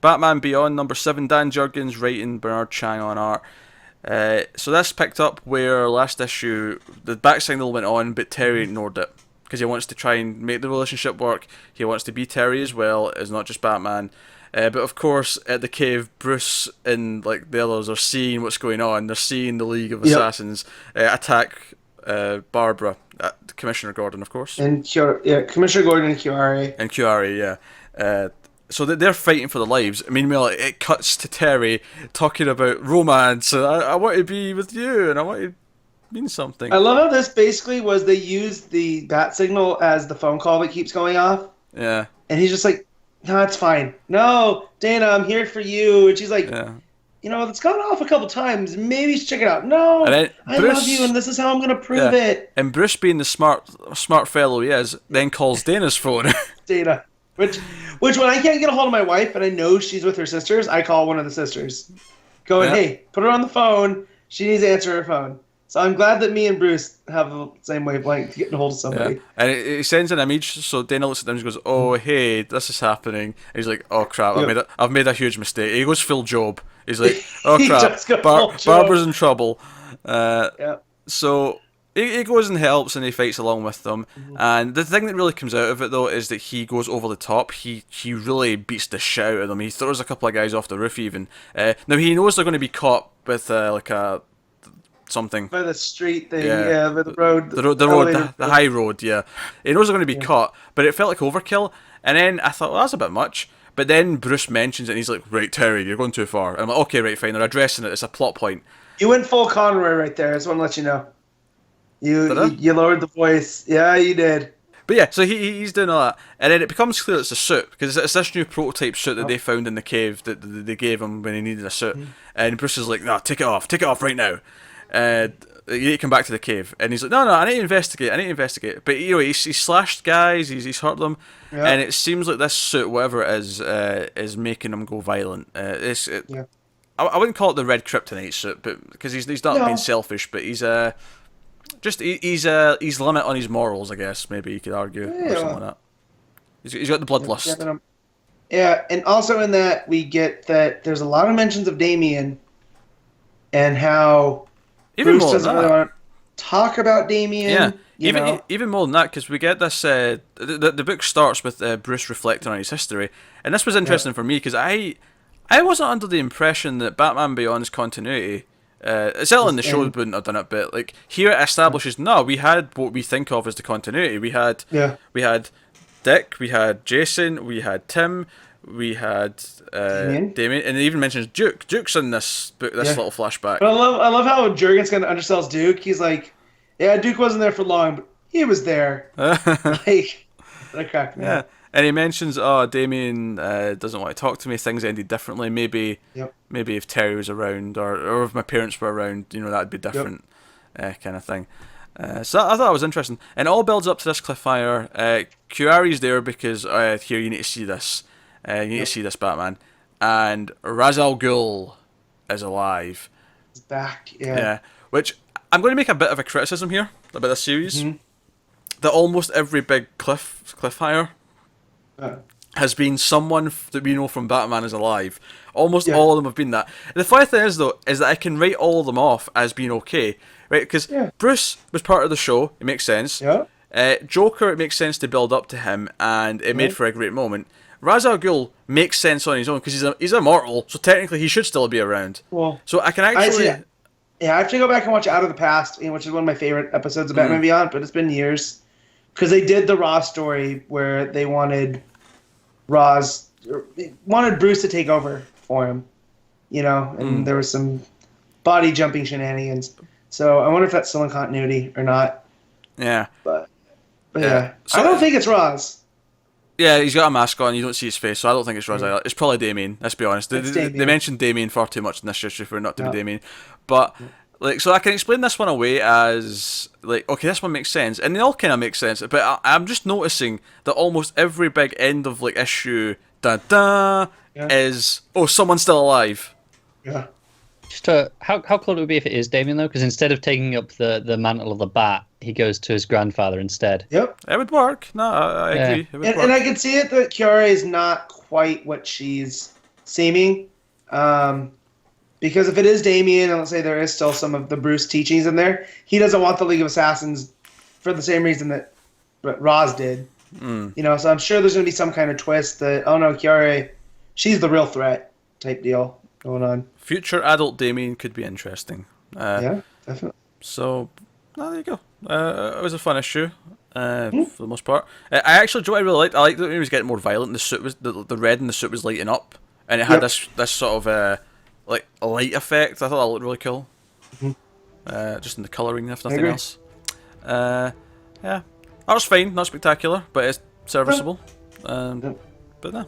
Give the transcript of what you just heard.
Batman Beyond #7, Dan Jurgens writing, Bernard Chang on art. So this picked up where last issue the back signal went on, but Terry ignored it because he wants to try and make the relationship work. He wants to be Terry as well as not just Batman. But of course, at the cave, Bruce and like the others are seeing what's going on. They're seeing the League of Assassins attack Barbara, Commissioner Gordon, of course, and Commissioner Gordon and Chiari. And Chiari, yeah. So that they're fighting for their lives. Meanwhile, it cuts to Terry talking about romance. And I want to be with you, and I want to mean something. I love how this basically was they used the bat signal as the phone call that keeps going off. Yeah. And he's just like, no, it's fine. No, Dana, I'm here for you. And she's like, you know, it's gone off a couple times. Maybe you should check it out. No, I love you, and this is how I'm going to prove it. And Bruce, being the smart fellow he is, then calls Dana's phone. Dana. Which when I can't get a hold of my wife and I know she's with her sisters, I call one of the sisters. Going, hey, put her on the phone. She needs to answer her phone. So I'm glad that me and Bruce have the same wavelength to get a hold of somebody. Yeah. And he sends an image, so Dana looks at them and goes, oh, hey, this is happening. And he's like, oh, crap, I've made a huge mistake. He goes full Job. He's like, oh, crap, Barbara's in trouble. So he goes and helps, and he fights along with them. And the thing that really comes out of it, though, is that he goes over the top. He really beats the shit out of them. He throws a couple of guys off the roof, even. Now, he knows they're going to be caught with, something by the street thing, by the road, the high road, yeah. He knows they're going to be caught, but it felt like overkill. And then I thought, well, that's a bit much. But then Bruce mentions it, and he's like, right, Terry, you're going too far. And I'm like, okay, right, fine, they're addressing it. It's a plot point. You went full Conroy right there. I just want to let you know. You lowered the voice. Yeah, you did. But yeah, so he's doing all that, and then it becomes clear it's a suit, because it's this new prototype suit that they found in the cave that they gave him when he needed a suit. And Bruce is like, no, take it off right now. You need to come back to the cave. And he's like, no, I need to investigate. But you know, he's slashed guys, he's hurt them, and it seems like this suit, whatever it is making him go violent. I wouldn't call it the red kryptonite suit, but because he's not being selfish, but he's limit on his morals, I guess. Maybe you could argue or something like that. He's got the bloodlust. Yeah, and also in that we get that there's a lot of mentions of Damien and how Bruce doesn't really want to talk about Damien. Yeah, even more than that, because we get this. The book starts with Bruce reflecting on his history, and this was interesting for me because I wasn't under the impression that Batman Beyond's continuity. Certainly in the show wouldn't have done it, but like here it establishes we had what we think of as the continuity. We had Dick, we had Jason, we had Tim, we had Damien, and it even mentions Duke. Duke's in this book, this little flashback. But I love how Jurgens kind of undersells Duke. He's like, yeah, Duke wasn't there for long, but he was there. Like, that cracked me up. And he mentions, Damien doesn't want to talk to me. Things ended differently. Maybe if Terry was around, or if my parents were around, that'd be different, kind of thing. So I thought it was interesting, and it all builds up to this cliffhanger. Chiari's there because here you need to see this. You need to see this Batman, and Ra's al Ghul is alive. He's back. Which I'm going to make a bit of a criticism here about this series. That almost every big cliffhanger has been someone that we know from Batman is alive. Almost all of them have been that. The funny thing is, though, is that I can write all of them off as being okay, right? Because Bruce was part of the show. It makes sense. Joker, it makes sense to build up to him, and it made for a great moment. Ra's al Ghul makes sense on his own because he's immortal, so technically he should still be around. Well, so I can actually... I have to go back and watch Out of the Past, which is one of my favorite episodes of Batman Beyond, but it's been years. Because they did the Ra's story where they wanted Bruce to take over for him, and there was some body jumping shenanigans. So I wonder if that's still in continuity or not. Yeah. But yeah. So, I don't think it's Ra's. Yeah, he's got a mask on, you don't see his face, so I don't think it's Ra's. It's probably Damien, let's be honest. They mentioned Damien far too much in this issue for it not to be Damien. But... so I can explain this one away as, okay, this one makes sense, and they all kind of make sense, but I'm just noticing that almost every big end of, issue, is, someone's still alive. Yeah. Just how cool it would be if it is Damien, though, because instead of taking up the mantle of the Bat, he goes to his grandfather instead. Yep. It would work. No, I agree. It would work. And I can see it that Chiara is not quite what she's seeming. Because if it is Damien, and let's say there is still some of the Bruce teachings in there, he doesn't want the League of Assassins for the same reason that Roz did. You know, so I'm sure there's going to be some kind of twist that, oh no, Kiara, she's the real threat type deal going on. Future adult Damien could be interesting. Yeah, definitely. So, there you go. It was a fun issue. For the most part, I actually, do you know what I really liked? I liked that when he was getting more violent. The suit was the red in the suit was lighting up, and it had this sort of like a light effect. I thought that looked really cool. Just in the colouring, if nothing else. Yeah, that was fine. Not spectacular, but it's serviceable. But no.